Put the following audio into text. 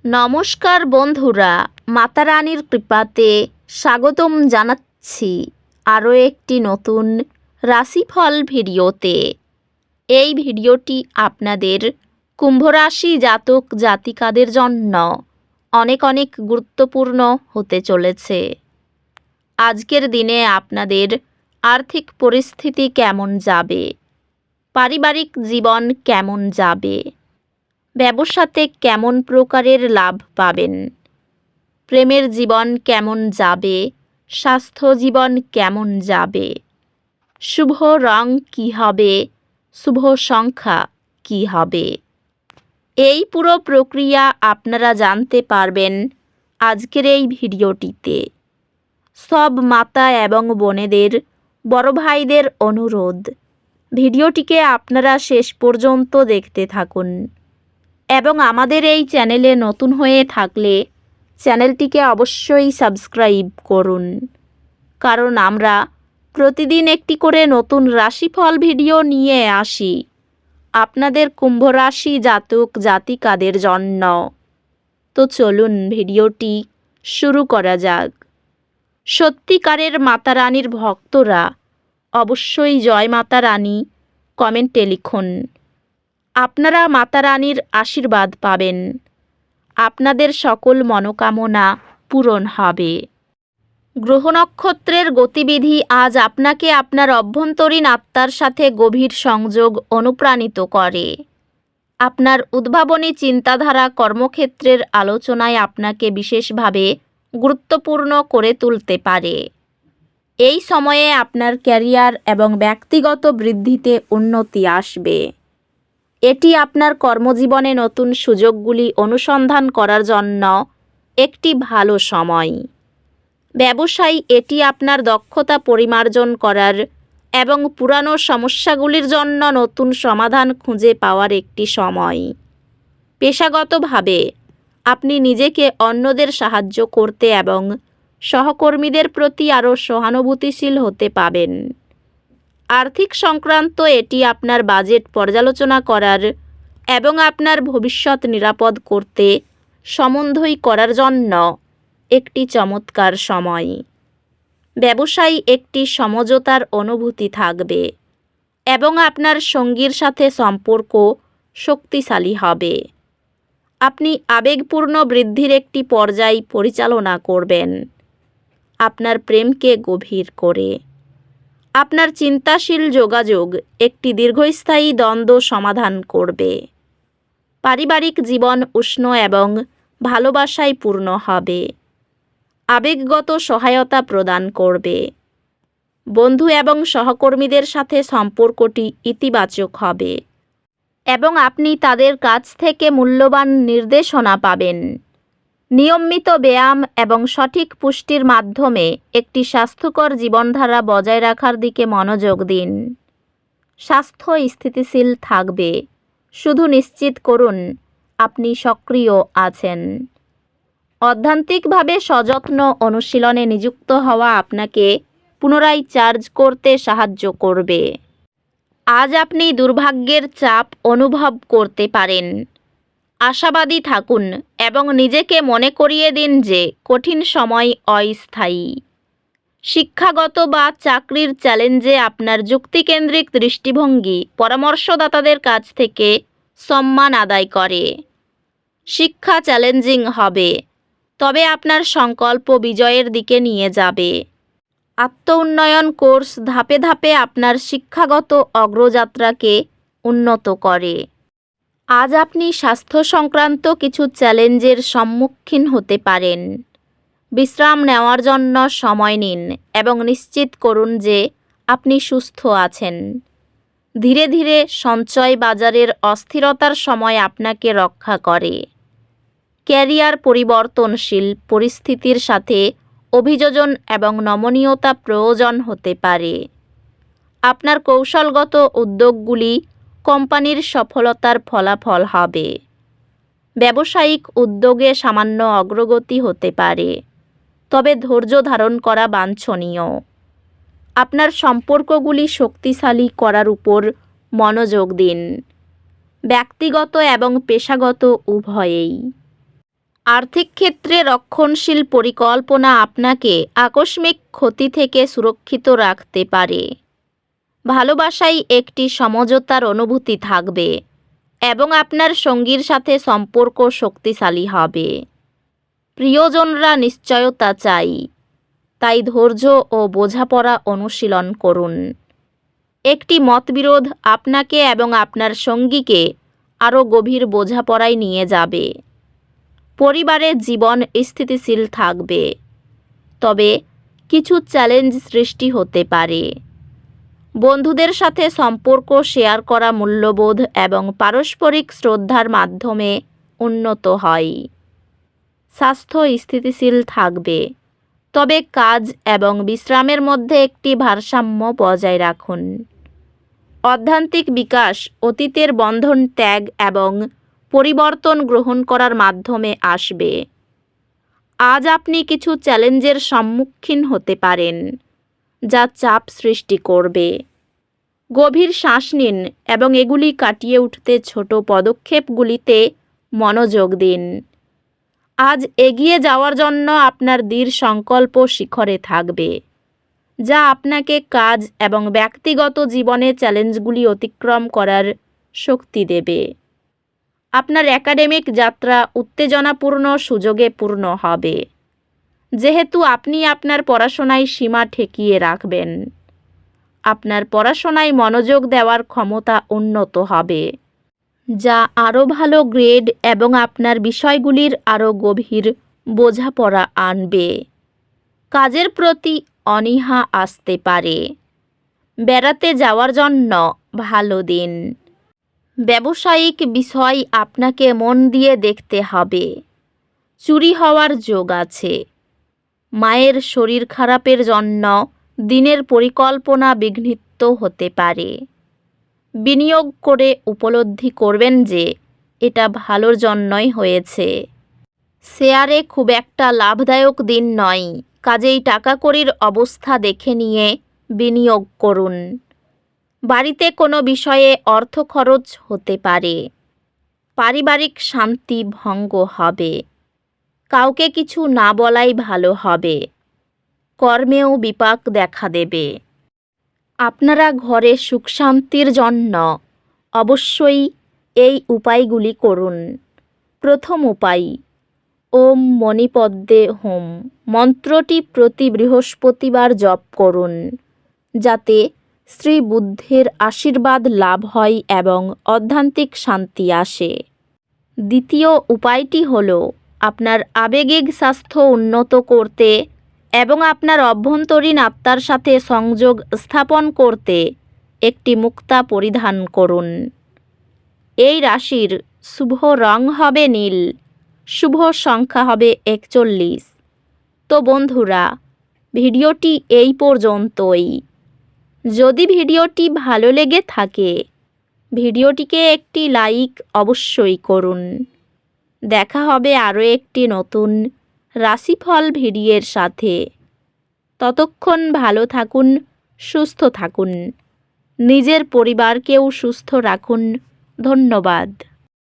নমস্কার বন্ধুরা, মাতা রানীর কৃপাতে স্বাগতম জানাচ্ছি আরও একটি নতুন রাশিফল ভিডিওতে। এই ভিডিওটি আপনাদের কুম্ভ রাশি জাতক জাতিকাদের জন্য অনেক অনেক গুরুত্বপূর্ণ হতে চলেছে। আজকের দিনে আপনাদের আর্থিক পরিস্থিতি কেমন যাবে, পারিবারিক জীবন কেমন যাবে, ব্যবসাতে কেমন প্রকারের লাভ পাবেন, প্রেমের জীবন কেমন যাবে, স্বাস্থ্য জীবন কেমন যাবে, শুভ রং কী হবে, শুভ সংখ্যা কী হবে, এই পুরো প্রক্রিয়া আপনারা জানতে পারবেন আজকের এই ভিডিওটিতে। সব মাতা এবং বোনেদের, বড় ভাইদের অনুরোধ, ভিডিওটিকে আপনারা শেষ পর্যন্ত দেখতে থাকুন এবং আমাদের এই চ্যানেলে নতুন হয়ে থাকলে চ্যানেলটিকে অবশ্যই সাবস্ক্রাইব করুন, কারণ আমরা প্রতিদিন একটি করে নতুন রাশিফল ভিডিও নিয়ে আসি আপনাদের কুম্ভ রাশি জাতক জাতিকাদের জন্য। তো চলুন ভিডিওটি শুরু করা যাক। সত্যিকারের মাতা রানীর ভক্তরা অবশ্যই জয় মাতা রানী কমেন্টে লিখুন। আপনারা মাতা রানীর আশীর্বাদ পাবেন, আপনাদের সকল মনোকামনা পূরণ হবে। গ্রহ নক্ষত্রের গতিবিধি আজ আপনাকে আপনার অভ্যন্তরীণ আত্মার সাথে গভীর সংযোগ অনুপ্রাণিত করে। আপনার উদ্ভাবনী চিন্তাধারা কর্মক্ষেত্রের আলোচনায় আপনাকে বিশেষভাবে গুরুত্বপূর্ণ করে তুলতে পারে। এই সময়ে আপনার ক্যারিয়ার এবং ব্যক্তিগত বৃদ্ধিতে উন্নতি আসবে। এটি আপনার কর্মজীবনে নতুন সুযোগগুলি অনুসন্ধান করার জন্য একটি ভালো সময়। ব্যবসায়ী, এটি আপনার দক্ষতা পরিমার্জন করার এবং পুরানো সমস্যাগুলির জন্য নতুন সমাধান খুঁজে পাওয়ার একটি সময়। পেশাগতভাবে আপনি নিজেকে অন্যদের সাহায্য করতে এবং সহকর্মীদের প্রতি আরও সহানুভূতিশীল হতে পাবেন। আর্থিক সংক্রান্ত এটি আপনার বাজেট পর্যালোচনা করার এবং আপনার ভবিষ্যৎ নিরাপদ করতে সমন্বয় করার জন্য একটি চমৎকার সময়। ব্যবসায়ী, একটি সমঝোতার অনুভূতি থাকবে এবং আপনার সঙ্গীর সাথে সম্পর্ক শক্তিশালী হবে। আপনি আবেগপূর্ণ বৃদ্ধির একটি পর্যায় পরিচালনা করবেন, আপনার প্রেমকে গভীর করে। আপনার চিন্তাশীল যোগাযোগ একটি দীর্ঘস্থায়ী দ্বন্দ্ব সমাধান করবে। পারিবারিক জীবন উষ্ণ এবং ভালোবাসায় পূর্ণ হবে। আবেগগত সহায়তা প্রদান করবে। বন্ধু এবং সহকর্মীদের সাথে সম্পর্কটি ইতিবাচক হবে এবং আপনি তাদের কাছ থেকে মূল্যবান নির্দেশনা পাবেন। নিয়মিত ব্যায়াম এবং সঠিক পুষ্টির মাধ্যমে একটি স্বাস্থ্যকর জীবনধারা বজায় রাখার দিকে মনোযোগ দিন। স্বাস্থ্য স্থিতিশীল থাকবে, শুধু নিশ্চিত করুন আপনি সক্রিয় আছেন। অধ্যাত্মিকভাবে সযত্ন অনুশীলনে নিযুক্ত হওয়া আপনাকে পুনরায় চার্জ করতে সাহায্য করবে। আজ আপনি দুর্ভাগ্যের চাপ অনুভব করতে পারেন। আশাবাদী থাকুন এবং নিজেকে মনে করিয়ে দিন যে কঠিন সময় অস্থায়ী। শিক্ষাগত বা চাকরির চ্যালেঞ্জে আপনার যুক্তিকেন্দ্রিক দৃষ্টিভঙ্গি পরামর্শদাতাদের কাছ থেকে সম্মান আদায় করে। শিক্ষা চ্যালেঞ্জিং হবে, তবে আপনার সংকল্প বিজয়ের দিকে নিয়ে যাবে। আত্ম-উন্নয়ন কোর্স ধাপে ধাপে আপনার শিক্ষাগত অগ্রযাত্রাকে উন্নত করে। আজ আপনি স্বাস্থ্য সংক্রান্ত কিছু চ্যালেঞ্জের সম্মুখীন হতে পারেন। বিশ্রাম নেওয়ার জন্য সময় নিন এবং নিশ্চিত করুন যে আপনি সুস্থ আছেন। ধীরে ধীরে সঞ্চয় বাজারের অস্থিরতার সময় আপনাকে রক্ষা করে। ক্যারিয়ার পরিবর্তনশীল পরিস্থিতির সাথে অভিযোজন এবং নমনীয়তা প্রয়োজন হতে পারে। আপনার কৌশলগত উদ্যোগগুলি কোম্পানির সফলতার ফলাফল হবে। ব্যবসায়িক উদ্যোগে সামান্য অগ্রগতি হতে পারে, তবে ধৈর্য ধারণ করা বাঞ্ছনীয়। আপনার সম্পর্কগুলি শক্তিশালী করার উপর মনোযোগ দিন, ব্যক্তিগত এবং পেশাগত উভয়েই। আর্থিক ক্ষেত্রে রক্ষণশীল পরিকল্পনা আপনাকে আকস্মিক ক্ষতি থেকে সুরক্ষিত রাখতে পারে। ভালোবাসায় একটি সমঝোতার অনুভূতি থাকবে এবং আপনার সঙ্গীর সাথে সম্পর্ক শক্তিশালী হবে। প্রিয়জনরা নিশ্চয়তা চাই, তাই ধৈর্য ও বোঝাপড়া অনুশীলন করুন। একটি মতবিরোধ আপনাকে এবং আপনার সঙ্গীকে আরও গভীর বোঝাপড়ায় নিয়ে যাবে। পরিবারের জীবন স্থিতিশীল থাকবে, তবে কিছু চ্যালেঞ্জ সৃষ্টি হতে পারে। বন্ধুদের সাথে সম্পর্ক শেয়ার করা মূল্যবোধ এবং পারস্পরিক শ্রদ্ধার মাধ্যমে উন্নত হয়। স্বাস্থ্য স্থিতিশীল থাকবে, তবে কাজ এবং বিশ্রামের মধ্যে একটি ভারসাম্য বজায় রাখুন। আধ্যাত্মিক বিকাশ অতীতের বন্ধন ত্যাগ এবং পরিবর্তন গ্রহণ করার মাধ্যমে আসবে। আজ আপনি কিছু চ্যালেঞ্জের সম্মুখীন হতে পারেন, যা চাপ সৃষ্টি করবে। গভীর শ্বাস নিন এবং এগুলি কাটিয়ে উঠতে ছোট পদক্ষেপগুলিতে মনোযোগ দিন। আজ এগিয়ে যাওয়ার জন্য আপনার দৃঢ় সংকল্প শিখরে থাকবে, যা আপনাকে কাজ এবং ব্যক্তিগত জীবনে চ্যালেঞ্জগুলি অতিক্রম করার শক্তি দেবে। আপনার একাডেমিক যাত্রা উত্তেজনাপূর্ণ সুযোগে পূর্ণ হবে, যেহেতু আপনি আপনার পড়াশোনায় সীমা ঠেকিয়ে রাখবেন। আপনার পড়াশোনায় মনোযোগ দেওয়ার ক্ষমতা উন্নত হবে, যা আরও ভালো গ্রেড এবং আপনার বিষয়গুলির আরও গভীর বোঝাপড়া আনবে। কাজের প্রতি অনীহা আসতে পারে। বেড়াতে যাওয়ার জন্য ভালো দিন। ব্যবসায়িক বিষয় আপনাকে মন দিয়ে দেখতে হবে। চুরি হওয়ার যোগ আছে। মায়ের শরীর খারাপের জন্য দিনের পরিকল্পনা বিঘ্নিত হতে পারে। বিনিয়োগ করে উপলব্ধি করবেন যে এটা ভালোর জন্যই হয়েছে। শেয়ারে খুব একটা লাভদায়ক দিন নয়, কাজেই টাকাকড়ির অবস্থা দেখে নিয়ে বিনিয়োগ করুন। বাড়িতে কোনো বিষয়ে অর্থ খরচ হতে পারে। পারিবারিক শান্তি ভঙ্গ হবে। কাউকে কিছু না বলাই ভালো হবে। কর্মেও বিপাক দেখা দেবে। আপনারা ঘরে সুখ শান্তির জন্য অবশ্যই এই উপায়গুলি করুন। প্রথম উপায়, ওম মণিপদ্মে হোম মন্ত্রটি প্রতি বৃহস্পতিবার জপ করুন, যাতে শ্রী বুদ্ধের আশীর্বাদ লাভ হয় এবং আধ্যাত্মিক শান্তি আসে। দ্বিতীয় উপায়টি হল আপনার আবেগিক স্বাস্থ্য উন্নত করতে এবং আপনার অভ্যন্তরীণ আত্মার সাথে সংযোগ স্থাপন করতে একটি মুক্তা পরিধান করুন। এই রাশির শুভ রং হবে নীল, শুভ সংখ্যা হবে 41। তো বন্ধুরা, ভিডিওটি এই পর্যন্তই। যদি ভিডিওটি ভালো লেগে থাকে, ভিডিওটিকে একটি লাইক অবশ্যই করুন। দেখা হবে আরও একটি নতুন রাশিফল ভিডিওর সাথে। ততক্ষণ ভালো থাকুন, সুস্থ থাকুন, নিজের পরিবারকেও সুস্থ রাখুন। ধন্যবাদ।